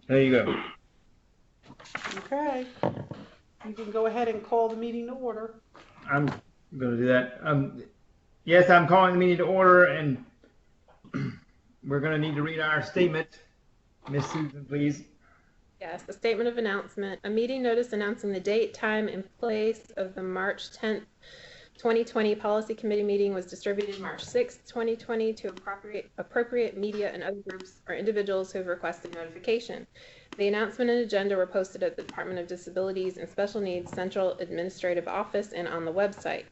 There you go. Okay. You can go ahead and call the meeting to order. I'm going to do that. Yes, I'm calling the meeting to order, and we're going to need to read our statement. Miss Susan, please. Yes, the statement of announcement. A meeting notice announcing the date, time, and place of the March 10th, 2020 Policy Committee meeting was distributed March 6th, 2020 to appropriate media and other groups or individuals who have requested notification. The announcement and agenda were posted at the Department of Disabilities and Special Needs Central Administrative Office and on the website.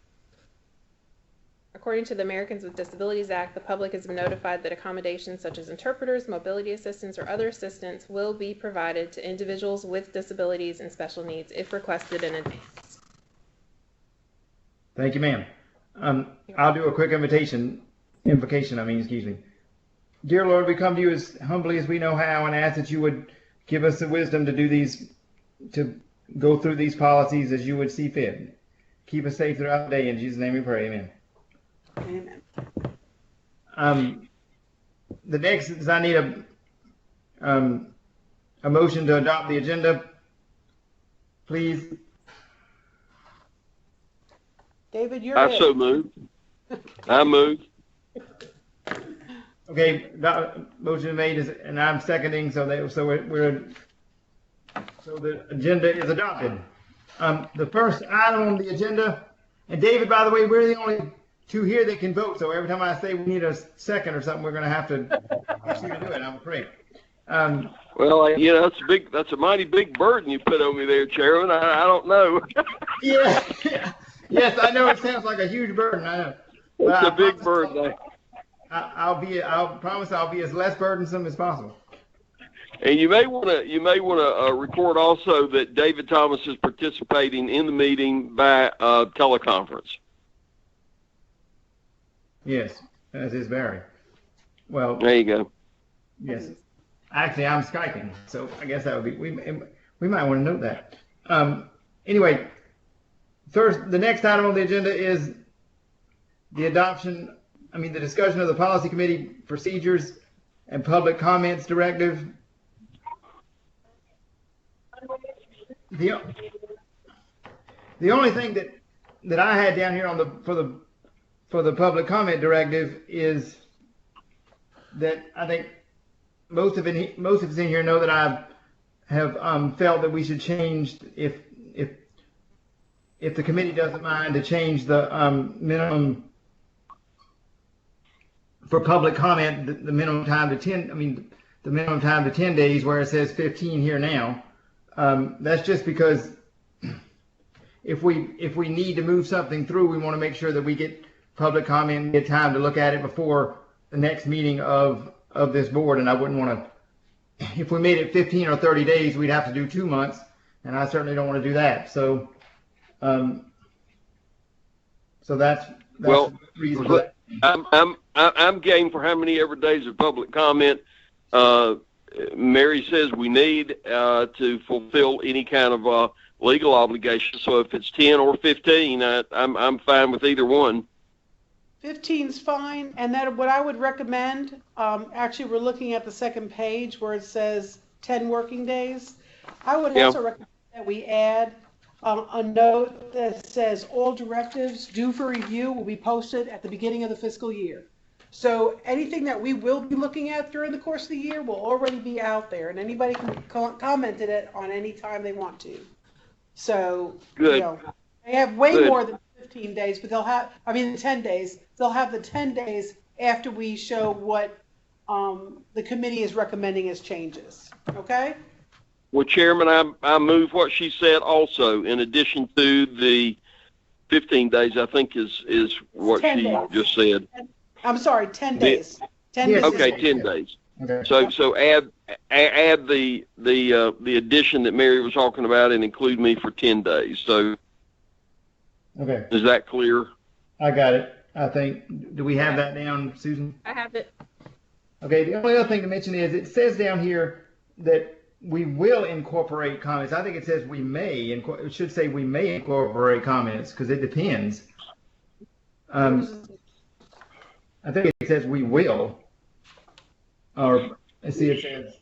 According to the Americans with Disabilities Act, the public has been notified that accommodations such as interpreters, mobility assistance, or other assistance will be provided to individuals with disabilities and special needs if requested in advance. Thank you, ma'am. I'll do a quick invocation. Dear Lord, we come to you as humbly as we know how and ask that you would give us the wisdom to do these, to go through these policies as you would see fit. Keep us safe throughout the day. In Jesus' name we pray. Amen. Amen. The next is I need a motion to adopt the agenda, please. David, you're I so moved. I moved. Okay, motion made and I'm seconding, so the agenda is adopted. The first item on the agenda, and David, by the way, we're the only two here that can vote, so every time I say we need a second or something, we're going to have to ask you to do it. I'm afraid. Well, that's a mighty big burden you put on me there, Chairman. I don't know. Yeah. Yes, I know it sounds like a huge burden. I know. It's a big burden. I'll promise I'll be as less burdensome as possible. And you may want to record also that David Thomas is participating in the meeting by teleconference. Yes, as is Barry. Well, there you go. Yes, actually, I'm Skyping, so I guess that would be we might want to note that. Anyway, first, the next item on the agenda is the discussion of the Policy Committee procedures and public comments directive. The only thing that I had down here for the public comment directive is that I think most of us in here know that I have felt that we should change, if the committee doesn't mind, to change the minimum for public comment, the minimum time to 10 days, where it says 15 here now. That's just because if we need to move something through, we want to make sure that we get public comment and get time to look at it before the next meeting of this board. And I wouldn't want to, if we made it 15 or 30 days, we'd have to do 2 months, and I certainly don't want to do that. So, that's well, the reason for that. I'm game for how many ever days of public comment Mary says we need to fulfill any kind of legal obligation. So if it's 10 or 15, I'm fine with either one. 15's fine, and that what I would recommend, actually we're looking at the second page where it says 10 working days. I would also recommend that we add a note that says all directives due for review will be posted at the beginning of the fiscal year. So anything that we will be looking at during the course of the year will already be out there, and anybody can comment it on any time they want to. So, good. They have way more than 15 days, but 10 days. They'll have the 10 days after we show what the committee is recommending as changes. Okay? Well, Chairman, I move what she said also, in addition to the 15 days, I think is what she just said. I'm sorry, 10 days. 10 days. Okay, 10 days. Okay. So add the addition that Mary was talking about and include me for 10 days. So okay. Is that clear? I got it. I think. Do we have that down, Susan? I have it. Okay. The only other thing to mention is it says down here that we will incorporate comments. I think it says we may. It should say we may incorporate comments because it depends. I think it says we will. Or let's see, it says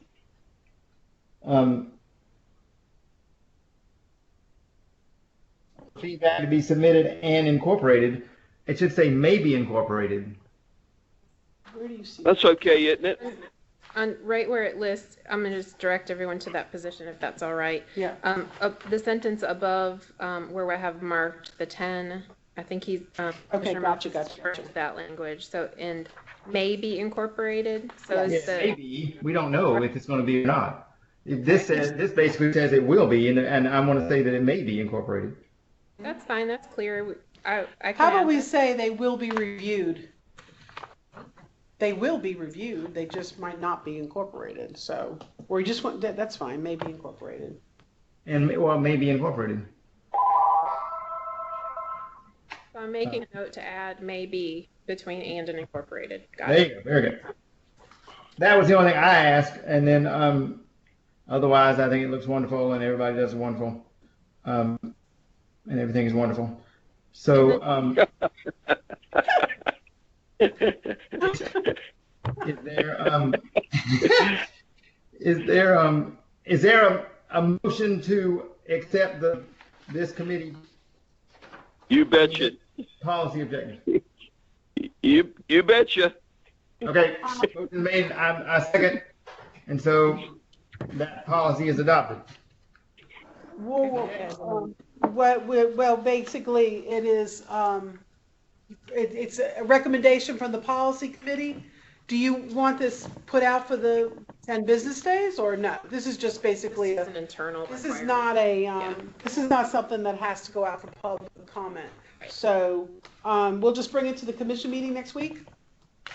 feedback to be submitted and incorporated. It should say may be incorporated. Where do you see? That's okay, isn't it? On right where it lists, I'm gonna just direct everyone to that position if that's all right. Yeah. The sentence above, where I have marked the 10, I think he's, Okay, Commissioner gotcha, Murphy's gotcha. referred to that language. So, and may be incorporated. So Yes. is the, Maybe, we don't know if it's going to be or not. If this says, this basically says it will be, and I want to say that it may be incorporated. that's fine, that's clear. I can How about add we that. say they will be reviewed? They will be reviewed, they just might not be incorporated, so, or you just want, that's fine, may be incorporated. And, well, may be incorporated. So I'm making a note to add may be between and incorporated. Got There it. you go, very good. That was the only thing I asked, and then, otherwise, I think it looks wonderful, and everybody does wonderful. And everything is wonderful. So, is there a motion to accept this committee You betcha. policy objectives? You betcha. Okay, motion made, I second, and so that policy is adopted. Well, basically, it is, it's a recommendation from the policy committee. Do you want this put out for the 10 business days, or no? This is just basically, This is an internal this is requirement. not this is not something that has to go out for public comment. So, we'll just bring it to the commission meeting next week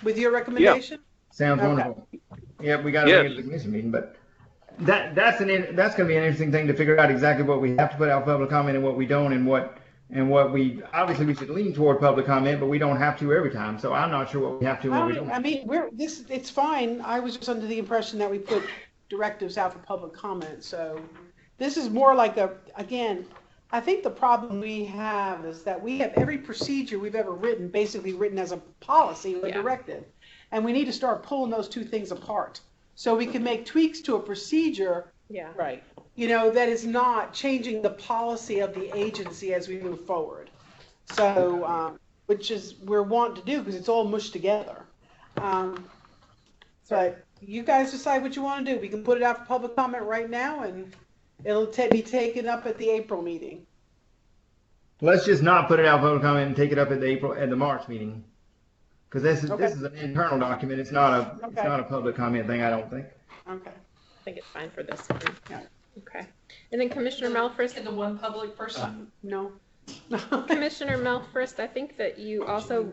with your recommendation? Sounds Okay. wonderful. Yeah, we gotta bring it to the commission meeting, but that's gonna be an interesting thing to figure out exactly what we have to put out public comment and what we don't, and what we, obviously we should lean toward public comment, but we don't have to every time, so I'm not sure what we have to and what we don't. I mean, it's fine. I was just under the impression that we put directives out for public comment, so this is more like again, I think the problem we have is that we have every procedure we've ever written, basically written as a policy or Yeah. directive. And we need to start pulling those two things apart. So we can make tweaks to a procedure, Yeah. right, that is not changing the policy of the agency as we move forward. So, which is, we're wanting to do because it's all mushed together. But you guys decide what you want to do. We can put it out for public comment right now, and it'll be taken up at the April meeting. Let's just not put it out for public comment and take it up at the March meeting. Because this is an internal document, it's not a public comment thing, I don't think. Okay. I think it's fine for this one. Yeah. Okay. And then Commissioner Melfrist, And the one public person. No. Commissioner Melfrist, I think that you also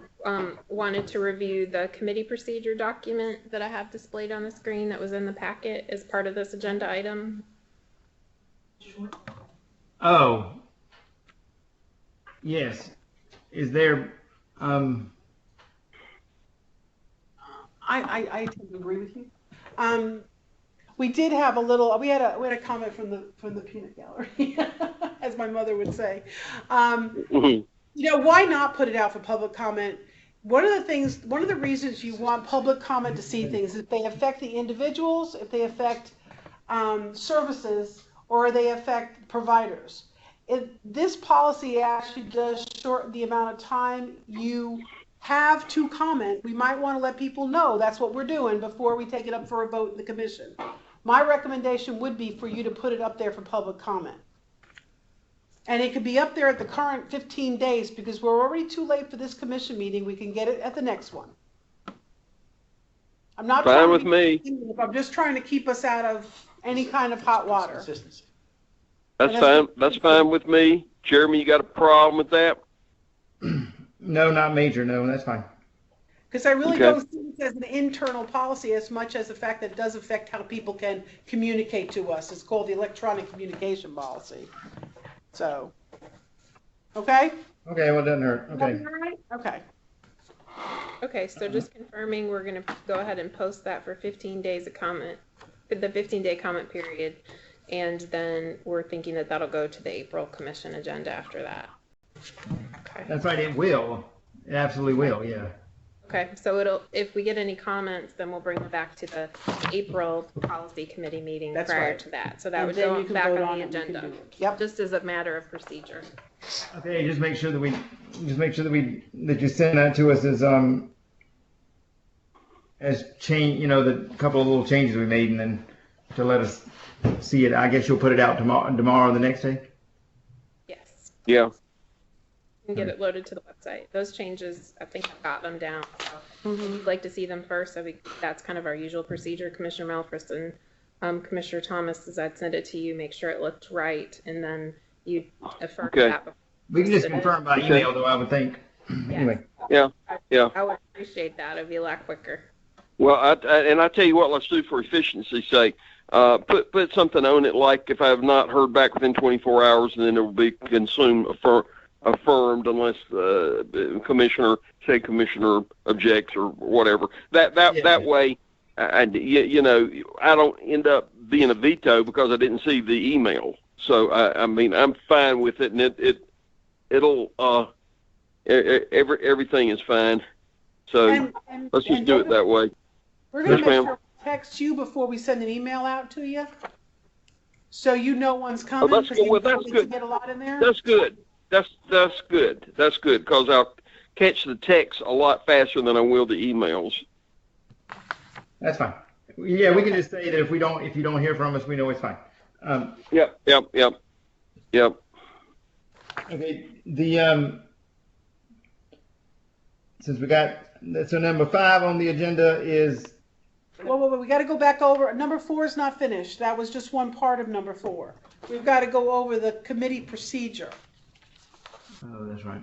wanted to review the committee procedure document that I have displayed on the screen that was in the packet as part of this agenda item. Oh. Yes. Is there, I tend to agree with you. We did have we had a comment from the peanut gallery, as my mother would say. Why not put it out for public comment? One of the reasons you want public comment to see things is if they affect the individuals, if they affect services, or they affect providers. This policy actually does shorten the amount of time you have to comment. We might want to let people know that's what we're doing before we take it up for a vote in the commission. My recommendation would be for you to put it up there for public comment. And it could be up there at the current 15 days because we're already too late for this commission meeting. We can get it at the next one. I'm not Fine with me. I'm just trying to keep us out of any kind of hot water. That's fine. That's fine with me. Jeremy, you got a problem with that? no, not major, no, that's fine. Because I really Okay. don't see it as an internal policy as much as the fact that it does affect how people can communicate to us. It's called the electronic communication policy. So, okay? Okay, well, it doesn't hurt, okay. Okay. Okay, so just confirming, we're going to go ahead and post that for 15 days of comment, the 15-day comment period, and then we're thinking that that'll go to the April commission agenda after that. Okay. That's right, it will. It absolutely will, yeah. Okay, so if we get any comments, then we'll bring them back to the April policy committee meeting That's prior right. to that. So that And would then go you can back vote on the it, and you can agenda. do it. Yep. Just as a matter of procedure. Okay, just make sure that that you send that to us as change, the couple of little changes we made, and then to let us see it. I guess you'll put it out tomorrow or the next day. Yes. Yeah. And get it loaded to the website. Those changes, I think I've got them down. So if you'd like to see them first, that's kind of our usual procedure. Commissioner Malfris and Commissioner Thomas, as I'd send it to you, make sure it looked right, and then you affirm Okay. that before. We can just confirm by email, though, I would think. Anyway. Yeah. I would appreciate that. It'd be a lot quicker. Well, I tell you what, let's do for efficiency's sake. Put something on it like if I have not heard back within 24 hours, and then it will be affirmed unless commissioner objects or whatever. That way, I don't end up being a veto because I didn't see the email. So I mean, I'm fine with it, and everything is fine. So let's just do it that way. We're going to Yes, make ma'am. sure we text you before we send an email out to you, so you know one's coming. that's 'cause good. you Well, know that's we good. Get a lot in there. That's good. That's good. That's good because I'll catch the text a lot faster than I will the emails. That's fine. Yeah, we can just say that if you don't hear from us, we know it's fine. Yep. Okay. Since we got so number 5 on the agenda is. Well, we got to go back over. Number 4 is not finished. That was just one part of number 4. We've got to go over the committee procedure. Oh, that's right.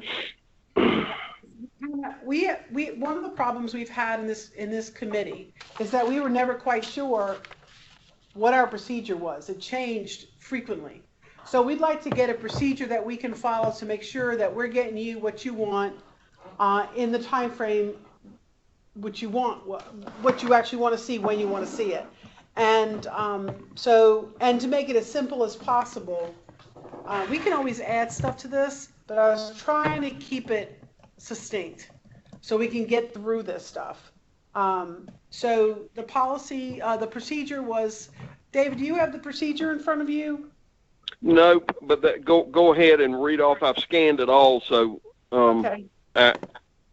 We one of the problems we've had in this committee is that we were never quite sure what our procedure was. It changed frequently. So we'd like to get a procedure that we can follow to make sure that we're getting you what you want in the time frame what you want, what you actually want to see when you want to see it. And and to make it as simple as possible, we can always add stuff to this, but I was trying to keep it succinct so we can get through this stuff. So the policy, the procedure was, David, do you have the procedure in front of you? No, but go ahead and read off. I've scanned it all, so Okay.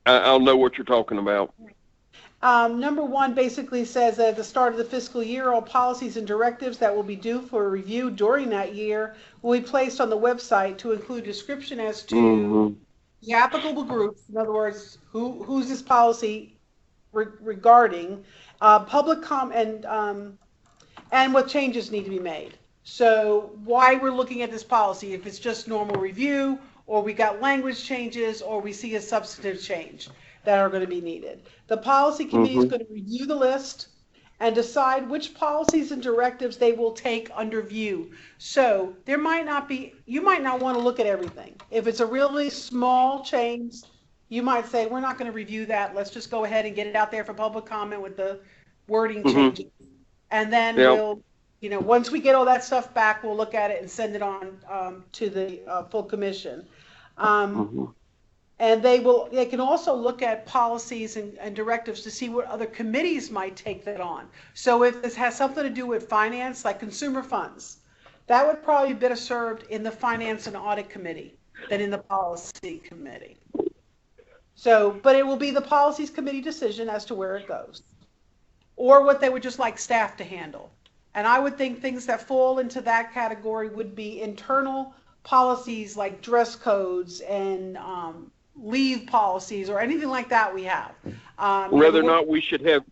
I'll know what you're talking about. Number 1 basically says that at the start of the fiscal year, all policies and directives that will be due for review during that year will be placed on the website to include description as to the applicable groups. In other words, who's this policy regarding, public comment, and what changes need to be made. So why we're looking at this policy, if it's just normal review, or we got language changes, or we see a substantive change that are going to be needed. The policy committee is going to review the list and decide which policies and directives they will take under view. So you might not want to look at everything. If it's a really small change, you might say, we're not going to review that. Let's just go ahead and get it out there for public comment with the wording changes. And then we'll, once we get all that stuff back, we'll look at it and send it on to the full commission. And they can also look at policies and directives to see what other committees might take that on. So if this has something to do with finance, like consumer funds, that would probably be better served in the Finance and Audit Committee than in the Policy Committee. So, but it will be the Policies Committee decision as to where it goes, or what they would just like staff to handle. And I would think things that fall into that category would be internal policies like dress codes and leave policies or anything like that we have. Whether or not we should have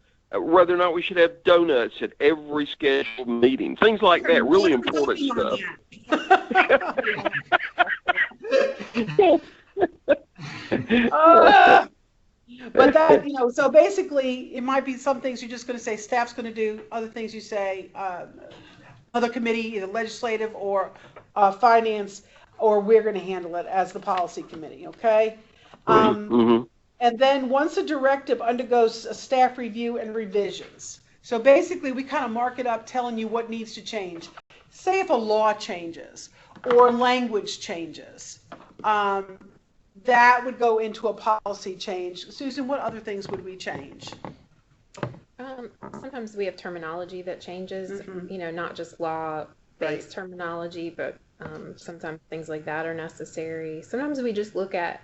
donuts at every scheduled meeting, things like that, really important stuff. But that, so basically it might be some things you're just going to say staff's going to do, other things you say other committee, either legislative or finance, or we're going to handle it as the policy committee, okay? And then once a directive undergoes a staff review and revisions, so basically we kind of mark it up telling you what needs to change. Say if a law changes or language changes, that would go into a policy change. Susan, what other things would we change? Sometimes we have terminology that changes, not just law-based terminology, but sometimes things like that are necessary. Sometimes we just look at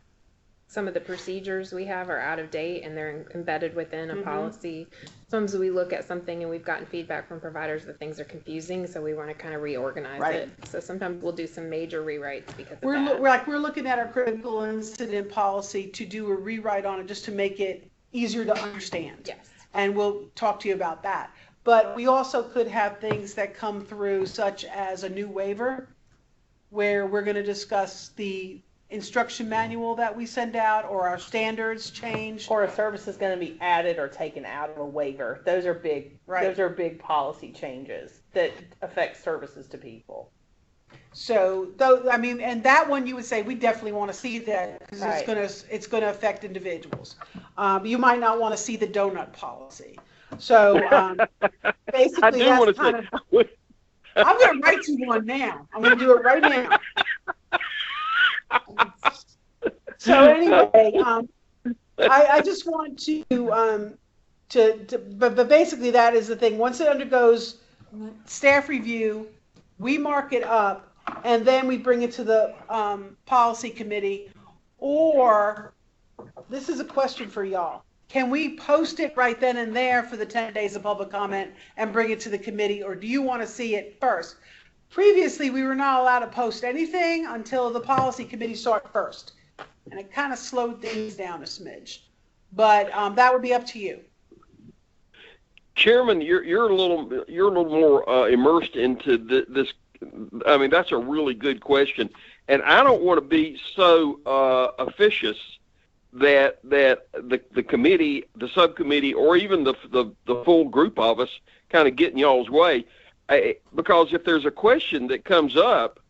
some of the procedures we have are out of date and they're embedded within a policy. Sometimes we look at something and we've gotten feedback from providers that things are confusing, so we want to kind of reorganize it. So sometimes we'll do some major rewrites because of that. We're looking at our critical incident policy to do a rewrite on it just to make it easier to understand. Yes. And we'll talk to you about that. But we also could have things that come through, such as a new waiver, where we're going to discuss the instruction manual that we send out, or our standards change, or a service is going to be added or taken out of a waiver. Those are big. Those are big policy changes that affect services to people. So, and that one you would say we definitely want to see that because it's going to affect individuals. You might not want to see the donut policy. So basically, that's kind of. I'm going to write you one now. I'm going to do it right now. So anyway, I just want but basically that is the thing. Once it undergoes staff review, we mark it up, and then we bring it to the policy committee. Or, this is a question for y'all. Can we post it right then and there for the 10 days of public comment and bring it to the committee, or do you want to see it first? Previously, we were not allowed to post anything until the policy committee saw it first, and it kind of slowed things down a smidge. But that would be up to you. Chairman, you're a little more immersed into this. I mean, that's a really good question, and I don't want to be so officious that the committee, the subcommittee, or even the full group of us kind of get in y'all's way. Because if there's a question that comes up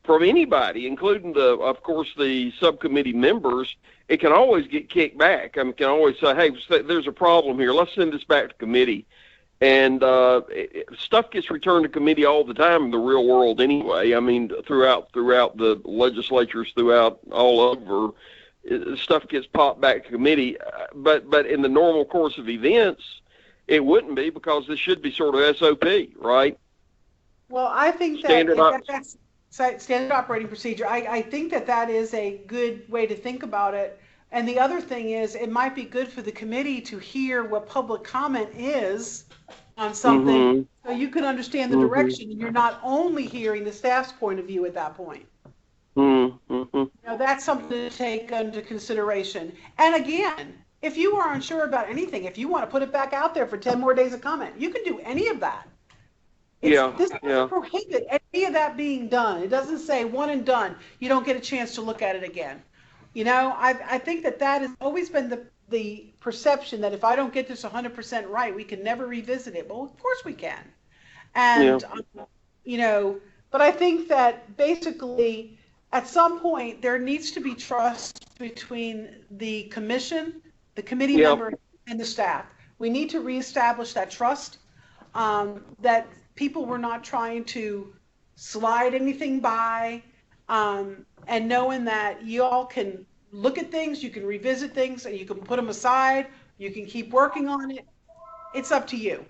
from anybody, including of course, the subcommittee members, it can always get kicked back. I mean, can always say, hey, there's a problem here. Let's send this back to committee. And stuff gets returned to committee all the time in the real world anyway. I mean, throughout the legislatures, throughout all over, stuff gets popped back to committee. But in the normal course of events, it wouldn't be, because this should be sort of SOP, right? Well, I think that's standard operating procedure. I think that is a good way to think about it. And the other thing is, it might be good for the committee to hear what public comment is on something, so you can understand the direction, and you're not only hearing the staff's point of view at that point. That's something to take under consideration. And again, if you are unsure about anything, if you want to put it back out there for 10 more days of comment, you can do any of that. This doesn't prohibit any of that being done. It doesn't say one and done. You don't get a chance to look at it again. I think that has always been the perception that if I don't get this 100% right, we can never revisit it. Well, of course we can. And, but I think that basically at some point there needs to be trust between the commission, the committee member, and the staff. We need to reestablish that trust, that people were not trying to slide anything by, and knowing that you all can look at things, you can revisit things, and you can put them aside, you can keep working on it. It's up to you.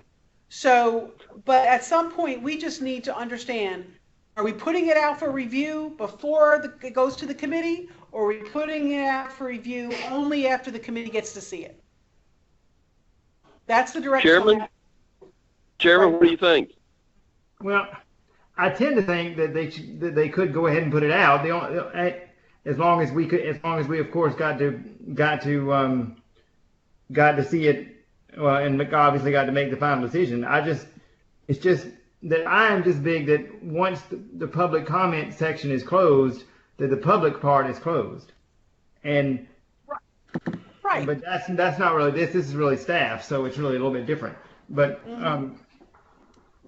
So, but at some point, we just need to understand, are we putting it out for review before it goes to the committee, or are we putting it out for review only after the committee gets to see it? That's the direction. Chairman, what do you think? Well, I tend to think that they could go ahead and put it out. As long as we of course got to see it, and obviously got to make the final decision. It's just that I am just big that once the public comment section is closed, that the public part is closed, and right. But that's not really this. This is really staff, so it's really a little bit different. But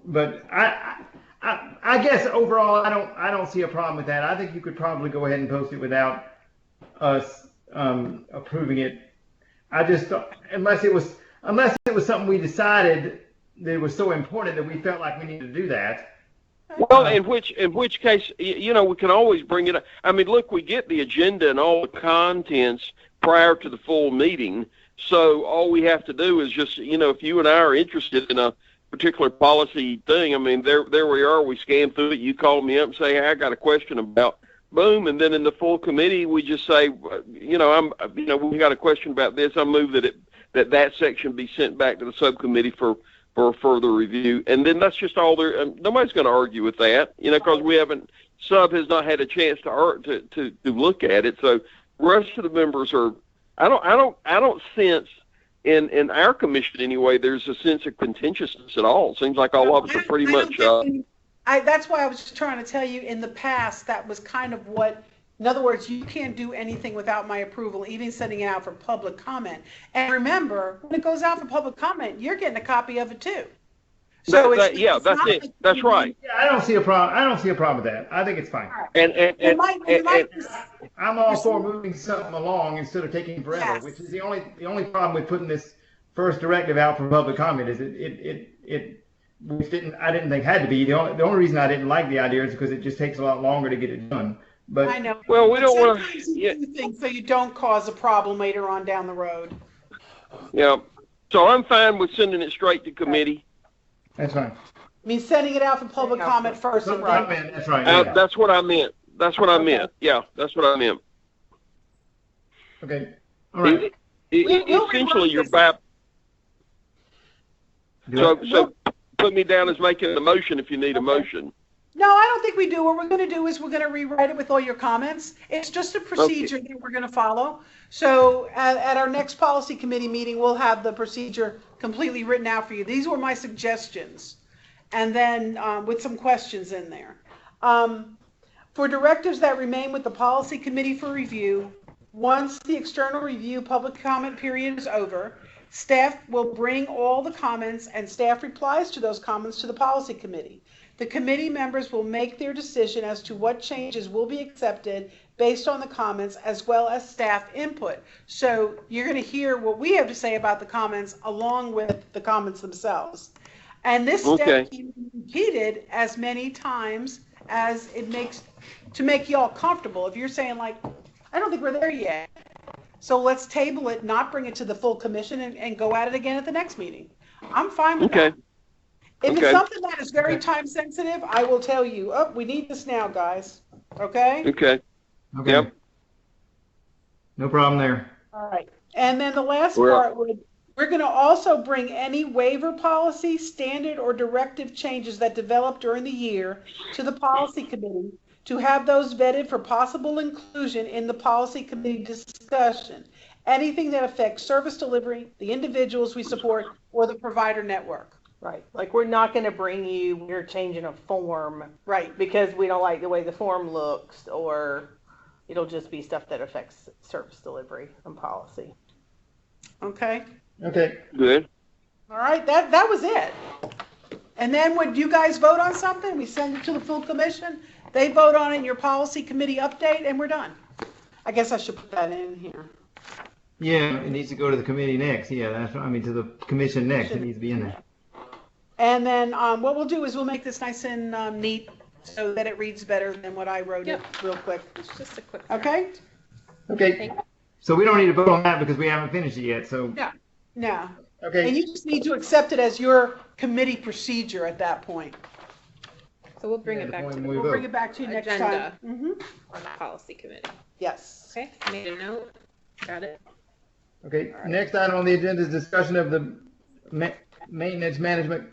but I guess overall I don't see a problem with that. I think you could probably go ahead and post it without us approving it. I just unless it was something we decided that was so important that we felt like we needed to do that. Well, in which case, you know, we can always bring it up. I mean, look, we get the agenda and all the contents prior to the full meeting. So all we have to do is just, you know, if you and I are interested in a particular policy thing, I mean, there we are. We scan through it. You call me up and say, hey, I got a question about, boom. And then in the full committee, we just say, you know, we got a question about this. I move that section be sent back to the subcommittee for further review. And then that's just all there. Nobody's going to argue with that, you know, because sub has not had a chance to look at it. So the rest of the members are, I don't sense in our commission anyway, there's a sense of contentiousness at all. It seems like all of us are pretty much. That's why I was just trying to tell you in the past, that was kind of what, in other words, you can't do anything without my approval, even sending it out for public comment. And remember, when it goes out for public comment, you're getting a copy of it too. So that's it. That's right. Yeah, I don't see a problem with that. I think it's fine. Right. I'm all for moving something along instead of taking forever, Yes. which is the only problem with putting this first directive out for public comment is which I didn't think had to be. The only reason I didn't like the idea is because it just takes a lot longer to get it done. But I know. Well, we don't want to. Do things so you don't cause a problem later on down the road. Yeah. So I'm fine with sending it straight to committee. That's fine. I mean, sending it out for public comment first. That's Right. right. That's right. Yeah. That's what I meant. That's what I meant. Yeah, that's what I meant. Okay. All right. Essentially, you're back. So put me down as making the motion if you need a motion. No, I don't think we do. What we're going to do is we're going to rewrite it with all your comments. It's just a procedure that we're going to follow. So at our next policy committee meeting, we'll have the procedure completely written out for you. These were my suggestions. And then with some questions in there. For directives that remain with the policy committee for review, once the external review public comment period is over, staff will bring all the comments and staff replies to those comments to the policy committee. The committee members will make their decision as to what changes will be accepted based on the comments as well as staff input. So you're going to hear what we have to say about the comments along with the comments themselves. And this step can be repeated as many times as it makes to make y'all comfortable. If you're saying like, I don't think we're there yet, so let's table it, not bring it to the full commission and go at it again at the next meeting. I'm fine with that. If it's something that is very time sensitive, I will tell you, oh, we need this now, guys. Okay? Okay. Yep. No problem there. All right. And then the last part we're going to also bring any waiver policy, standard, or directive changes that develop during the year to the policy committee to have those vetted for possible inclusion in the policy committee discussion. Anything that affects service delivery, the individuals we support, or the provider network. Right. Like we're not going to bring you, we're changing a form. Right. Because we don't like the way the form looks, or it'll just be stuff that affects service delivery and policy. Okay. Okay. Good. All right. That was it. And then when you guys vote on something, we send it to the full commission. They vote on it in your policy committee update, and we're done. I guess I should put that in here. Yeah, it needs to go to the committee next. Yeah, that's what I mean, to the commission next. It needs to be in there. And then what we'll do is we'll make this nice and neat so that it reads better than what I wrote it real quick. It's just a quick. Okay? Okay. So we don't need to vote on that because we haven't finished it yet. So No. okay. And you just need to accept it as your committee procedure at that point. So we'll bring it back to the We'll bring it back to you next time. on the policy committee. Yes. Okay, made a note. Got it. Okay. Next item on the agenda is discussion of the maintenance management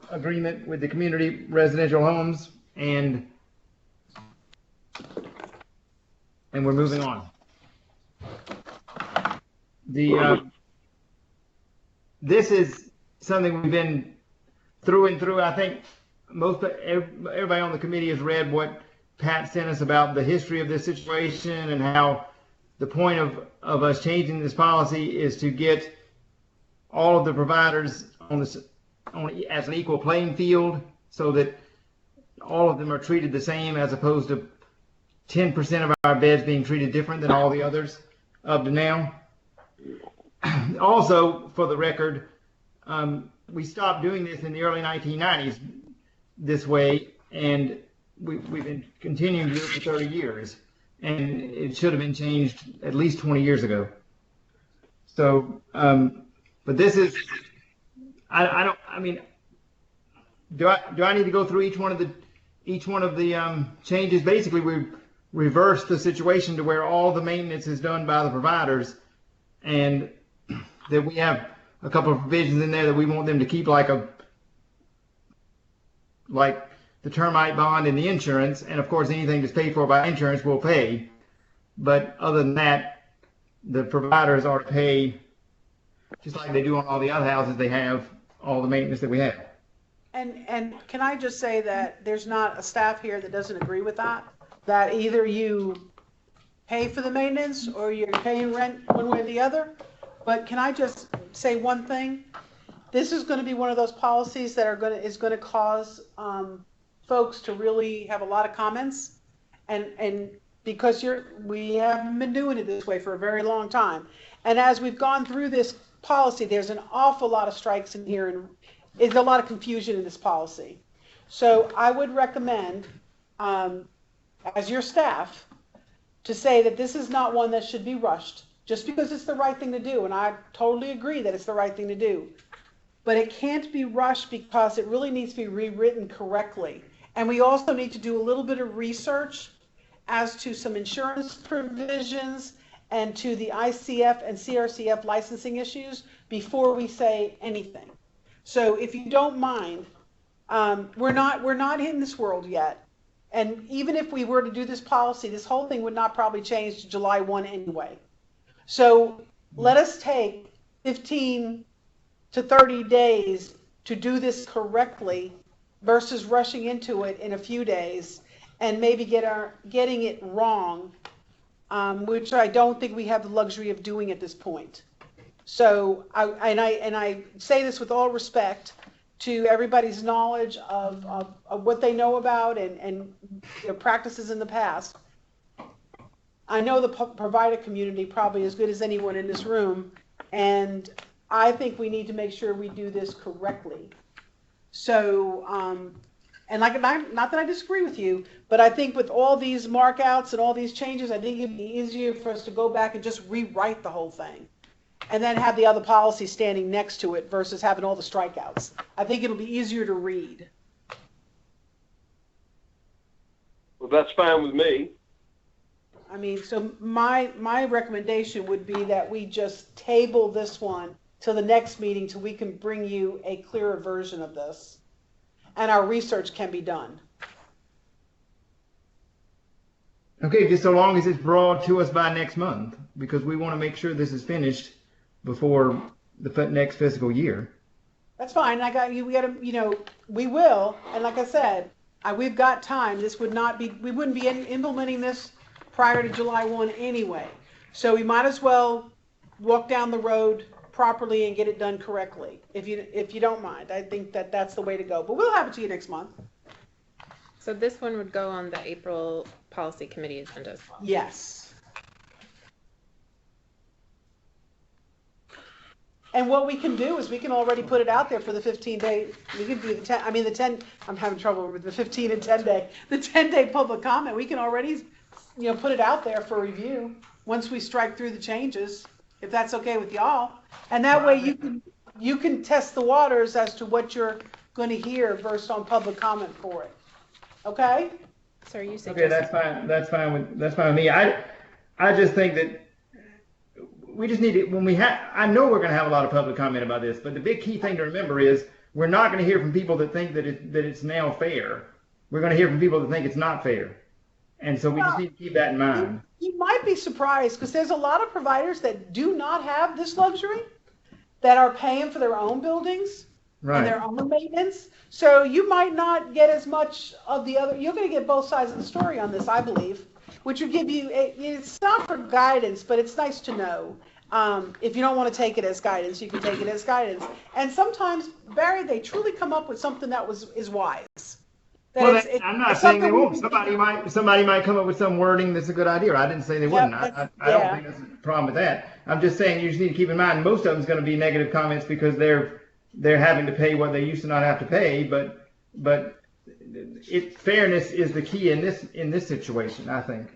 agreement with the community residential homes, and we're moving on. This is something we've been through and through. I think everybody on the committee has read what Pat sent us about the history of this situation and how the point of us changing this policy is to get all of the providers as an equal playing field, so that all of them are treated the same, as opposed to 10% of our beds being treated different than all the others up to now. Also, for the record, we stopped doing this in the early 1990s. this way, and we've been continuing to do it for 30 years, and it should have been changed at least 20 years ago. So, but this is, do I need to go through each one of the changes? Basically, we reverse the situation to where all the maintenance is done by the providers, and that we have a couple of provisions in there that we want them to keep, like the termite bond and the insurance, and of course anything that's paid for by insurance will pay. But other than that, the providers are to pay, just like they do on all the other houses, they have all the maintenance that we have. And can I just say that there's not a staff here that doesn't agree with that? That either you pay for the maintenance or you're paying rent, one way or the other? But can I just say one thing? This is going to be one of those policies that is going to cause folks to really have a lot of comments, and because we haven't been doing it this way for a very long time. And as we've gone through this policy, there's an awful lot of strikes in here, and there's a lot of confusion in this policy. So I would recommend, as your staff, to say that this is not one that should be rushed, just because it's the right thing to do, and I totally agree that it's the right thing to do. But it can't be rushed because it really needs to be rewritten correctly. And we also need to do a little bit of research as to some insurance provisions and to the ICF and CRCF licensing issues before we say anything. So if you don't mind, we're not in this world yet. And even if we were to do this policy, this whole thing would not probably change to July 1 anyway. So let us take 15 to 30 days to do this correctly versus rushing into it in a few days and maybe getting it wrong, which I don't think we have the luxury of doing at this point. So I say this with all respect to everybody's knowledge of what they know about and practices in the past. I know the provider community probably as good as anyone in this room, and I think we need to make sure we do this correctly. So, and not that I disagree with you, but I think with all these markouts and all these changes, I think it'd be easier for us to go back and just rewrite the whole thing, and then have the other policy standing next to it versus having all the strikeouts. I think it'll be easier to read. Well, that's fine with me. I mean, so my recommendation would be that we just table this one till the next meeting till we can bring you a clearer version of this, and our research can be done. Okay, just so long as it's brought to us by next month, because we want to make sure this is finished before the next fiscal year. That's fine. I got you. We will. And like I said, we've got time. We wouldn't be implementing this prior to July 1 anyway. So we might as well walk down the road properly and get it done correctly. If you don't mind, I think that's the way to go. But we'll have it to you next month. So this one would go on the April Policy Committee agenda as well. Yes. And what we can do is we can already put it out there for the 15-day. We can do the 10. I'm having trouble with the 15 and 10 day. The 10-day public comment. We can already, put it out there for review once we strike through the changes, if that's okay with y'all. And that way you can test the waters as to what you're going to hear based on public comment for it. Okay? So are you saying? Okay, that's fine. That's fine with me. I just think that we just need to, I know we're going to have a lot of public comment about this, but the big key thing to remember is we're not going to hear from people that think that it's now fair. We're going to hear from people that think it's not fair. And so we just need to keep that in mind. You might be surprised because there's a lot of providers that do not have this luxury, that are paying for their own buildings and their own maintenance. So you might not get as much of the other. You're going to get both sides of the story on this, I believe, which would give you, it's not for guidance, but it's nice to know. If you don't want to take it as guidance, you can take it as guidance. And sometimes, Barry, they truly come up with something that is wise. I'm not saying they won't. Somebody might come up with some wording that's a good idea. I didn't say they wouldn't. I don't think there's a problem with that. I'm just saying you just need to keep in mind most of them is going to be negative comments because they're having to pay what they used to not have to pay. But fairness is the key in this situation, I think.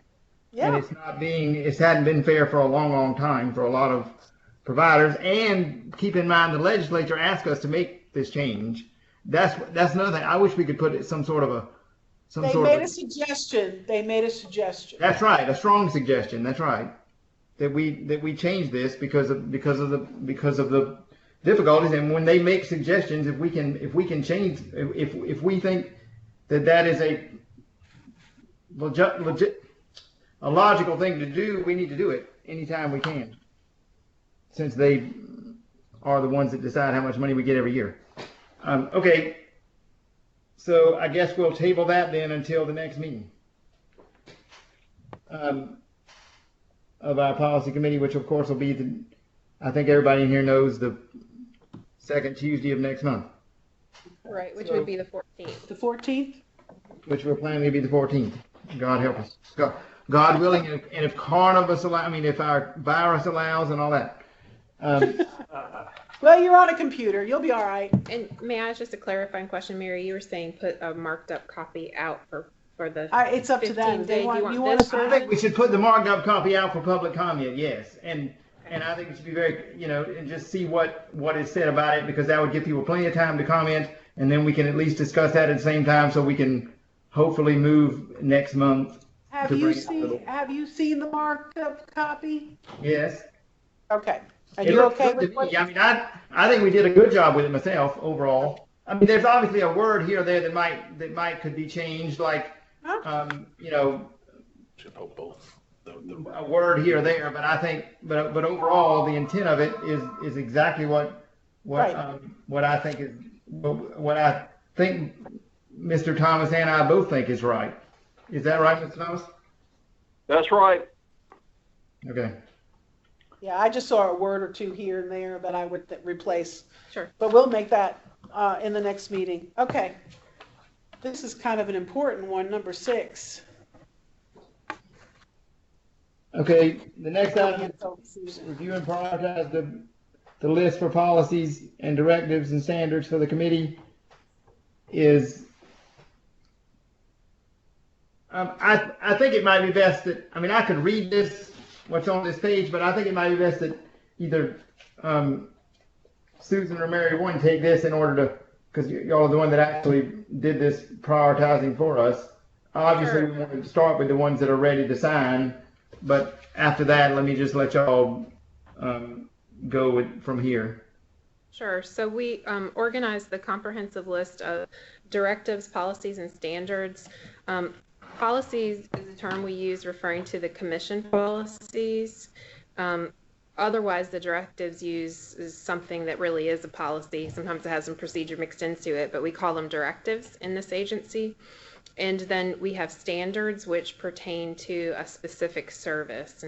Yeah. And it hadn't been fair for a long time for a lot of providers. And keep in mind, the legislature asked us to make this change. That's another thing. I wish we could put it some sort of a They made a suggestion. They made a suggestion. That's right, a strong suggestion. That's right. That we change this because of the difficulties. And when they make suggestions, if we can change, if we think that is a logical thing to do, we need to do it anytime we can, since they are the ones that decide how much money we get every year. Okay, so I guess we'll table that then until the next meeting of our policy committee, which of course will be I think everybody in here knows, the second Tuesday of next month. Right, which would be the 14th. The 14th? Which we're planning to be the 14th. God help us. God willing, and if Carnivus if our virus allows and all that. Well, you're on a computer. You'll be all right. And may I ask just a clarifying question, Mary? You were saying put a marked up copy out for the it's up to them. days. You want to I survey? think we should put the marked up copy out for public comment, yes. And I think it should be very, and just see what is said about it, because that would give people plenty of time to comment, and then we can at least discuss that at the same time, so we can hopefully move next month. Have you seen the marked up copy? Yes. Okay. And It you're looks okay good to with what? me. I think we did a good job with it myself overall. There's obviously a word here or there that could be changed, like a word here or there. But I think, but overall, the intent of it is exactly what I think Mr. Thomas and I both think is right. Is that right, Mr. Thomas? That's right. Okay. Yeah, I just saw a word or two here and there that I would replace. Sure. But we'll make that in the next meeting. Okay. This is kind of an important one, number 6. Okay, the next item is review and prioritize the list for policies and directives and standards for the committee. I think it might be best that, I could read what's on this page, but I think it might be best that either Susan or Mary Warren take this in order to, because y'all are the one that actually did this prioritizing for us. Obviously, Sure. We want to start with the ones that are ready to sign, but after that, let me just let y'all go from here. Sure. So we organized the comprehensive list of directives, policies, and standards. Policies is a term we use referring to the commission policies. Otherwise, the directives is something that really is a policy. Sometimes it has some procedure mixed into it, but we call them directives in this agency. And then we have standards which pertain to a specific service,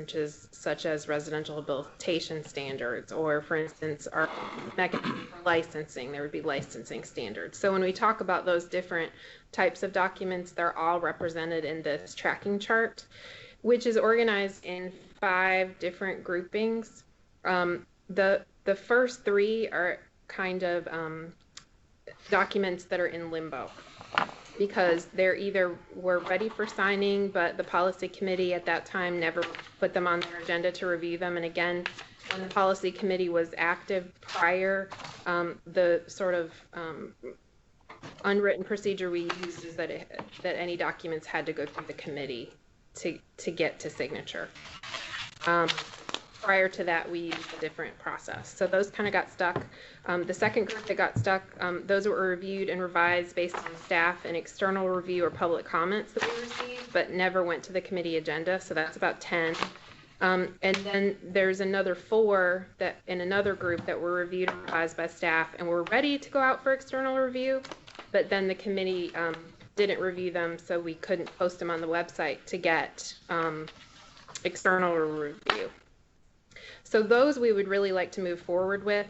such as residential habilitation standards, or for instance, our mechanism for licensing, there would be licensing standards. So when we talk about those different types of documents, they're all represented in this tracking chart, which is organized in 5 different groupings. The first 3 are kind of documents that are in limbo, because they're either were ready for signing, but the policy committee at that time never put them on their agenda to review them. And again, when the policy committee was active prior, the sort of unwritten procedure we used is that any documents had to go through the committee to get to signature. Prior to that, we used a different process. So those kind of got stuck. The second group that got stuck, those were reviewed and revised based on staff and external review or public comments that we received, but never went to the committee agenda. So that's about 10. And then there's another 4 that in another group that were reviewed and revised by staff and were ready to go out for external review, but then the committee didn't review them, so we couldn't post them on the website to get external review. So those we would really like to move forward with.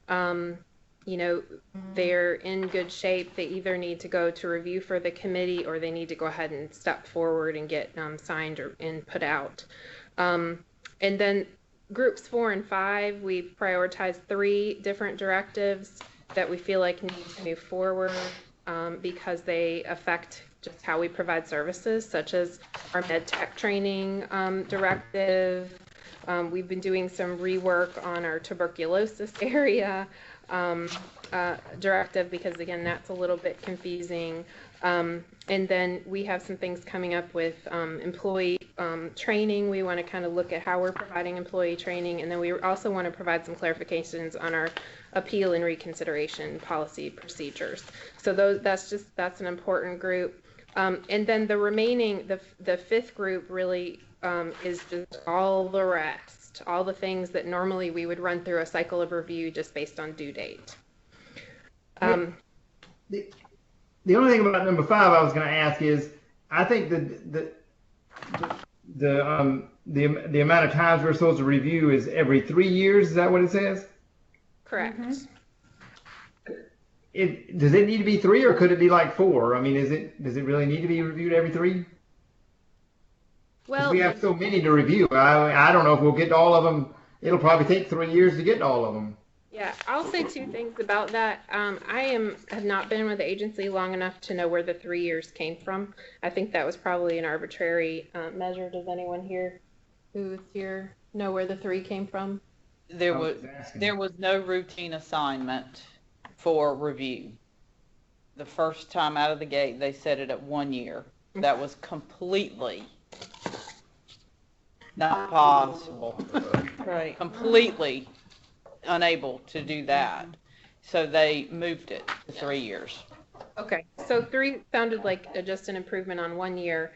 They're in good shape. They either need to go to review for the committee, or they need to go ahead and step forward and get signed and put out. And then groups 4 and 5, we've prioritized 3 different directives that we feel like need to move forward. because they affect just how we provide services, such as our med tech training directive. We've been doing some rework on our tuberculosis area directive because, again, that's a little bit confusing. And then we have some things coming up with employee training. We want to kind of look at how we're providing employee training, and then we also want to provide some clarifications on our appeal and reconsideration policy procedures. So that's an important group. And then the remaining, the fifth group really is just all the rest, all the things that normally we would run through a cycle of review just based on due date. The only thing about number 5 I was going to ask is, I think the amount of times we're supposed to review is every 3 years. Is that what it says? Correct. Mm-hmm. Does it need to be 3 or could it be like 4? I mean, does it really need to be reviewed every 3? Well, we have so many to review. I don't know if we'll get to all of them. It'll probably take 3 years to get to all of them. yeah, I'll say 2 things about that. I have not been with the agency long enough to know where the 3 years came from. I think that was probably an arbitrary measure. Does anyone here who's here know where the 3 came from? There was no routine assignment for review. The first time out of the gate, they set it at 1 year. That was completely not possible. Right. Completely unable to do that. So they moved it to 3 years. Okay, so 3 sounded like just an improvement on 1 year.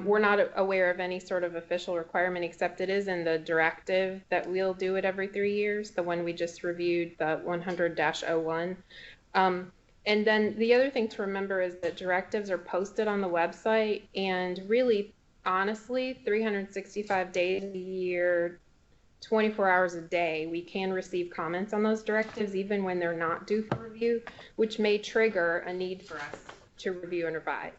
We're not aware of any sort of official requirement, except it is in the directive that we'll do it every 3 years, the one we just reviewed, the 100-01. And then the other thing to remember is that directives are posted on the website, and really, honestly, 365 days a year, 24 hours a day, we can receive comments on those directives even when they're not due for review, which may trigger a need for us to review and revise.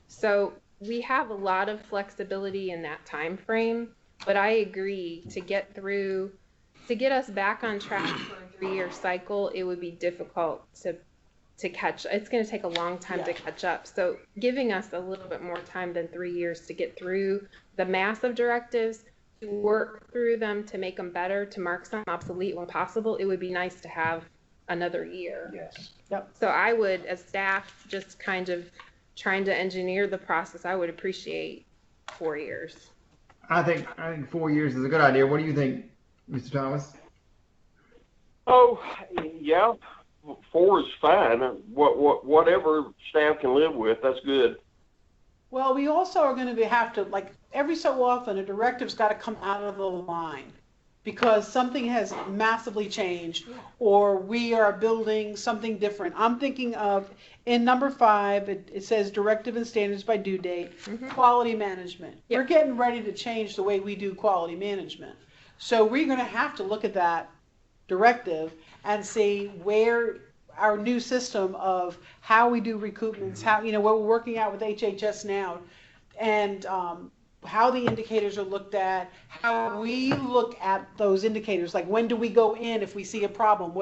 So we have a lot of flexibility in that time frame, but I agree to get us back on track for a 3-year cycle, it would be difficult to catch. It's going to take a long time to catch up. So giving us a little bit more time than 3 years to get through the mass of directives, to work through them, to make them better, to mark some obsolete when possible, it would be nice to have another year. Yes. Yep. So I would, as staff, just kind of trying to engineer the process, I would appreciate 4 years. I think 4 years is a good idea. What do you think, Mr. Thomas? Oh, yeah, 4 is fine. Whatever staff can live with, that's good. Well, we also are going to have to, like, every so often, a directive's got to come out of the line because something has massively changed or we are building something different. I'm thinking of, in number 5, it says directive and standards by due date, quality management. Yep. We're getting ready to change the way we do quality management. So we're going to have to look at that directive and see where our new system of how we do recoupments, how, what we're working out with HHS now, and how the indicators are looked at, how we look at those indicators, like when do we go in if we see a problem,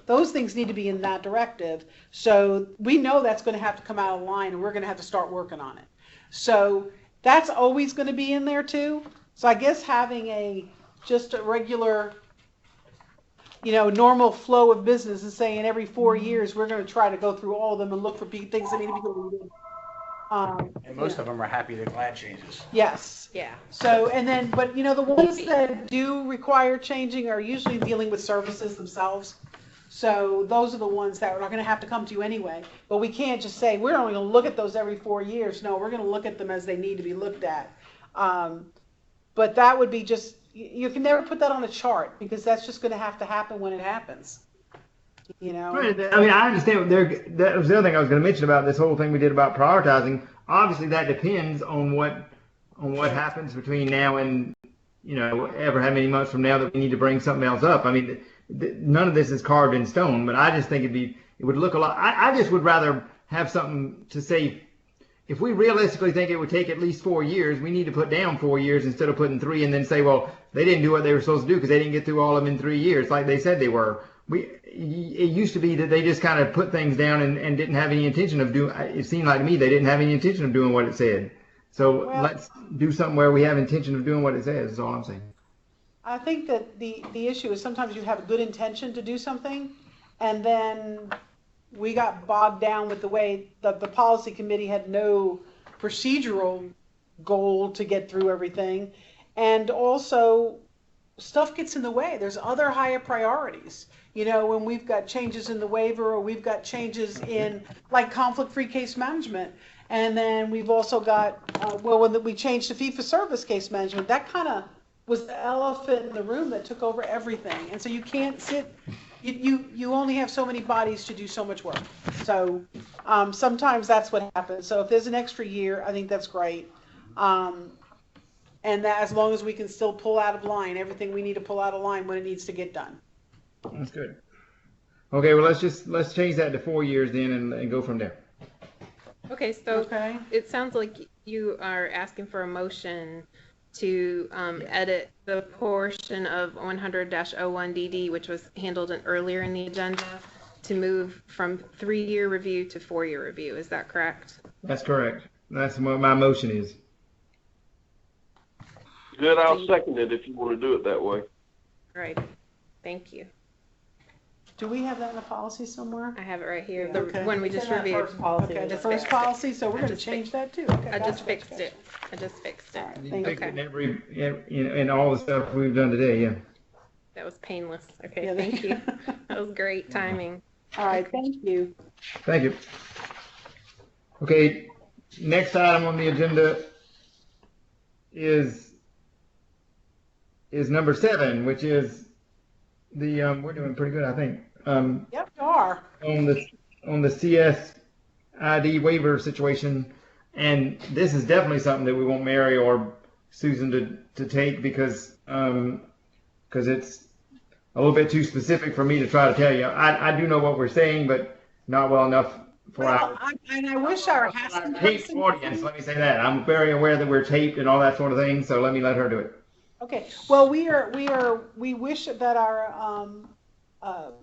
those things need to be in that directive. So we know that's going to have to come out of line and we're going to have to start working on it. So that's always going to be in there too. So I guess having just a regular normal flow of business and saying every 4 years we're going to try to go through all of them and look for things that need to be deleted. And most of them are happy to glad changes. Yes. Yeah. So, but the ones that do require changing are usually dealing with services themselves. So those are the ones that are going to have to come to you anyway. But we can't just say we're only going to look at those every 4 years. No, we're going to look at them as they need to be looked at. But that would be just, you can never put that on a chart because that's just going to have to happen when it happens. Right. I mean, I understand. That was the other thing I was going to mention about this whole thing we did about prioritizing. Obviously, that depends on what happens between now and ever how many months from now that we need to bring something else up. I mean, none of this is carved in stone, but I just think it would look a lot. I just would rather have something to say. If we realistically think it would take at least 4 years, we need to put down 4 years instead of putting 3 and then say, well, they didn't do what they were supposed to do because they didn't get through all of them in 3 years like they said they were. it used to be that they just kind of put things down and didn't have any intention of doing. It seemed like to me they didn't have any intention of doing what it said. So let's do something where we have intention of doing what it says. Is all I'm saying. I think that the issue is sometimes you have a good intention to do something, and then we got bogged down with the way the policy committee had no procedural goal to get through everything, and also stuff gets in the way. There's other higher priorities. You know, when we've got changes in the waiver, or we've got changes in like conflict-free case management, and then we've also got when we changed to fee-for-service case management, that kind of was the elephant in the room that took over everything. And so you can't sit. You only have so many bodies to do so much work. So sometimes that's what happens. So if there's an extra year, I think that's great. And that as long as we can still pull out of line everything we need to pull out of line when it needs to get done. That's good. Okay, well let's change that to 4 years then and go from there. Okay, so it sounds like you are asking for a motion to edit the portion of 100-01DD, which was handled earlier in the agenda, to move from 3-year review to 4-year review. Is that correct? That's correct. That's what my motion is. Good, I'll second it if you want to do it that way. Right. Thank you. Do we have that in the policy somewhere? I have it right here. Okay. The one we just reviewed. Okay, the first policy, so we're going to change that too. Okay, I just fixed it. I just fixed it. All right, You thank fixed you. it in every in all the stuff we've done today. Yeah. That was painless. Okay, Yeah, thank you. That was great timing. All right, thank you. Thank you. Okay, next item on the agenda is number 7, which is the we're doing pretty good, I think. Yep, you are. On the CSID waiver situation, and this is definitely something that we want Mary or Susan to take because it's a little bit too specific for me to try to tell you. I do know what we're saying, but not well enough for our I wish our taped audience. Let me say that I'm very aware that we're taped and all that sort of thing. So let let her do it. Okay. Well, we wish that our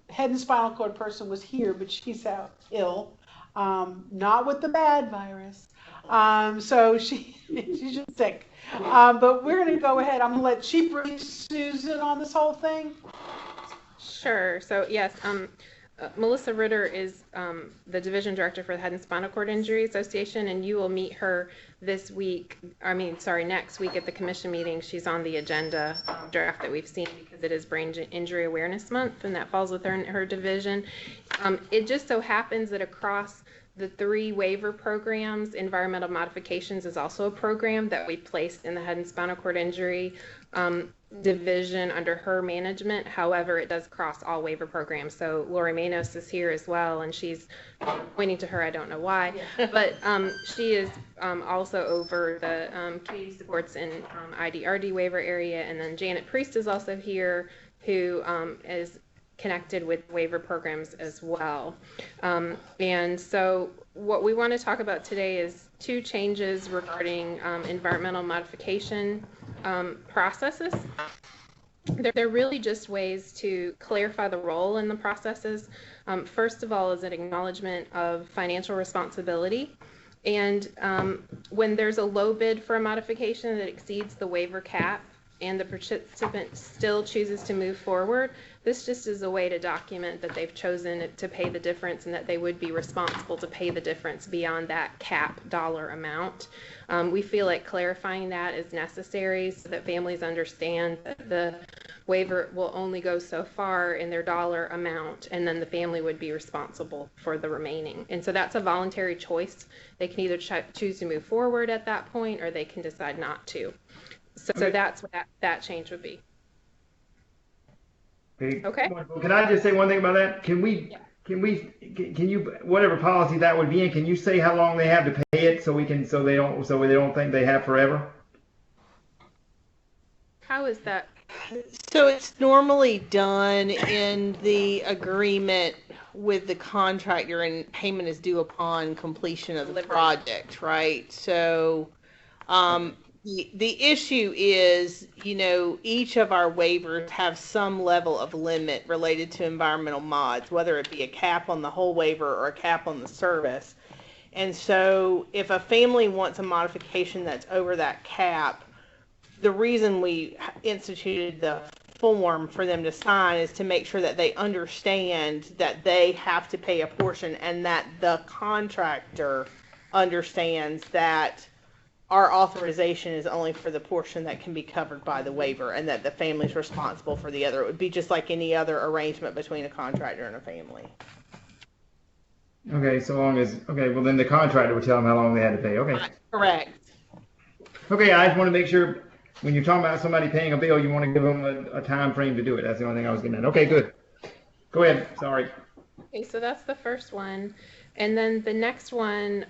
head and spinal cord person was here, but she's out ill, not with the bad virus. So she's just sick. But we're going to go ahead. I'm going to let Chief brief Susan on this whole thing. Sure. So yes, Melissa Ritter is the division director for the Head and Spinal Cord Injury Association, and you will meet her next week at the commission meeting. She's on the agenda draft that we've seen because it is Brain Injury Awareness Month, and that falls within her division. It just so happens that across the 3 waiver programs, environmental modifications is also a program that we placed in the Head and Spinal Cord Injury division under her management. However, it does cross all waiver programs. So Lori Manos is here as well, and she's pointing to her. I don't know why, but she is also over the community supports and IDRD waiver area. And then Janet Priest is also here, who is connected with waiver programs as well. And so what we want to talk about today is 2 changes regarding environmental modification processes. They're really just ways to clarify the role in the processes. First of all is an acknowledgement of financial responsibility. And when there's a low bid for a modification that exceeds the waiver cap and the participant still chooses to move forward, this just is a way to document that they've chosen to pay the difference and that they would be responsible to pay the difference beyond that cap dollar amount. We feel like clarifying that is necessary so that families understand that the waiver will only go so far in their dollar amount, and then the family would be responsible for the remaining. And so that's a voluntary choice. They can either choose to move forward at that point, or they can decide not to. So that's what that change would be. Okay. Can I just say one thing about that? Can you, whatever policy that would be in, can you say how long they have to pay it so they don't think they have forever? How is that? So it's normally done in the agreement with the contractor, and payment is due upon completion of the project, right? So, The issue is, each of our waivers have some level of limit related to environmental mods, whether it be a cap on the whole waiver or a cap on the service. And so if a family wants a modification that's over that cap, the reason we instituted the form for them to sign is to make sure that they understand that they have to pay a portion and that the contractor understands that our authorization is only for the portion that can be covered by the waiver and that the family's responsible for the other. It would be just like any other arrangement between a contractor and a family. Okay, so long as, okay, well then the contractor would tell them how long they had to pay. Okay. Correct. Okay, I just want to make sure when you're talking about somebody paying a bill, you want to give them a time frame to do it. That's the only thing I was getting at. Okay, good. Go ahead. Sorry. Okay, so that's the first one. And then the next one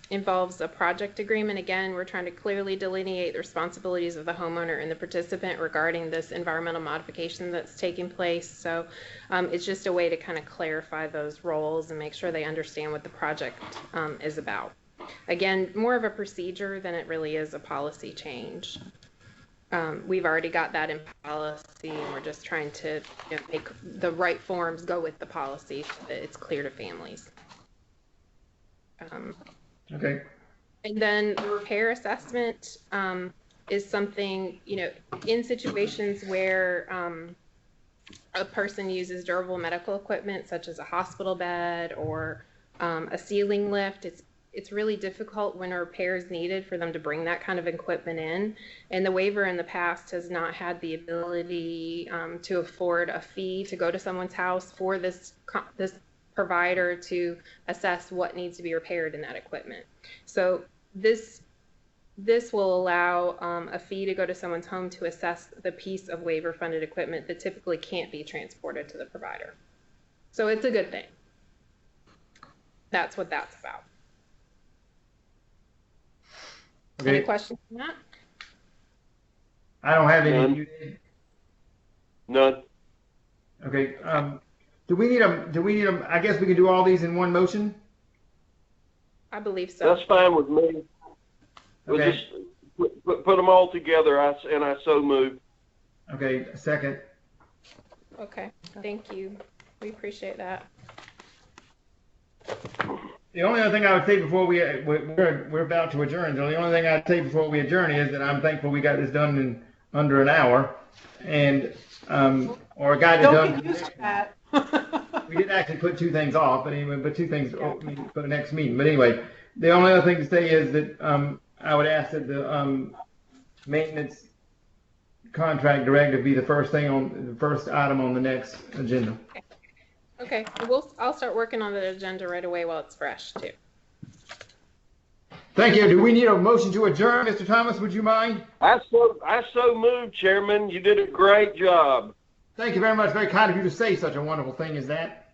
involves a project agreement. Again, we're trying to clearly delineate the responsibilities of the homeowner and the participant regarding this environmental modification that's taking place. So it's just a way to kind of clarify those roles and make sure they understand what the project is about. Again, more of a procedure than it really is a policy change. We've already got that in policy, and we're just trying to make the right forms go with the policy so that it's clear to families. Okay. And then the repair assessment is something, in situations where a person uses durable medical equipment, such as a hospital bed or a ceiling lift, it's really difficult when a repair is needed for them to bring that kind of equipment in. And the waiver in the past has not had the ability to afford a fee to go to someone's house for this provider to assess what needs to be repaired in that equipment. So this will allow a fee to go to someone's home to assess the piece of waiver funded equipment that typically can't be transported to the provider. So it's a good thing. That's what that's about. Okay. Any questions on that? I don't have any. None. You did? None. Okay. Do we need them? I guess we can do all these in one motion. I believe so. That's fine with me. We'll Okay. just put them all together, I so move. Okay. Second. Okay, thank you. We appreciate that. The only other thing I would say before we're about to adjourn, so the only thing I'd say before we adjourn is that I'm thankful we got this done in under an hour, and or got it Don't done. get used to that. We did actually put two things off, but anyway, two things for the next meeting. But anyway, the only other thing to say is that I would ask that the maintenance contract directive be the first item on the next agenda. Okay, I'll start working on the agenda right away while it's fresh too. Thank you. Do we need a motion to adjourn, Mr. Thomas? Would you mind? I so moved, Chairman. You did a great job. Thank you very much. Very kind of you to say such a wonderful thing as that.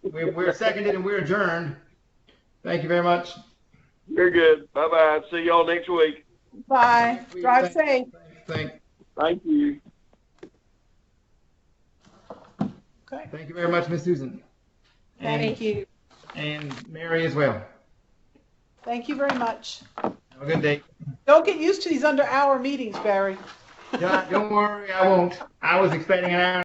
We're seconded and we're adjourned. Thank you very much. You're good. Bye-bye. See y'all next week. Bye. Drive safe. Thank you. Okay. Thank you very much, Miss Susan. Thank you. And Mary as well. Thank you very much. Have a good day. Don't get used to these under-hour meetings, Barry. Don't worry, I won't. I was expecting an hour.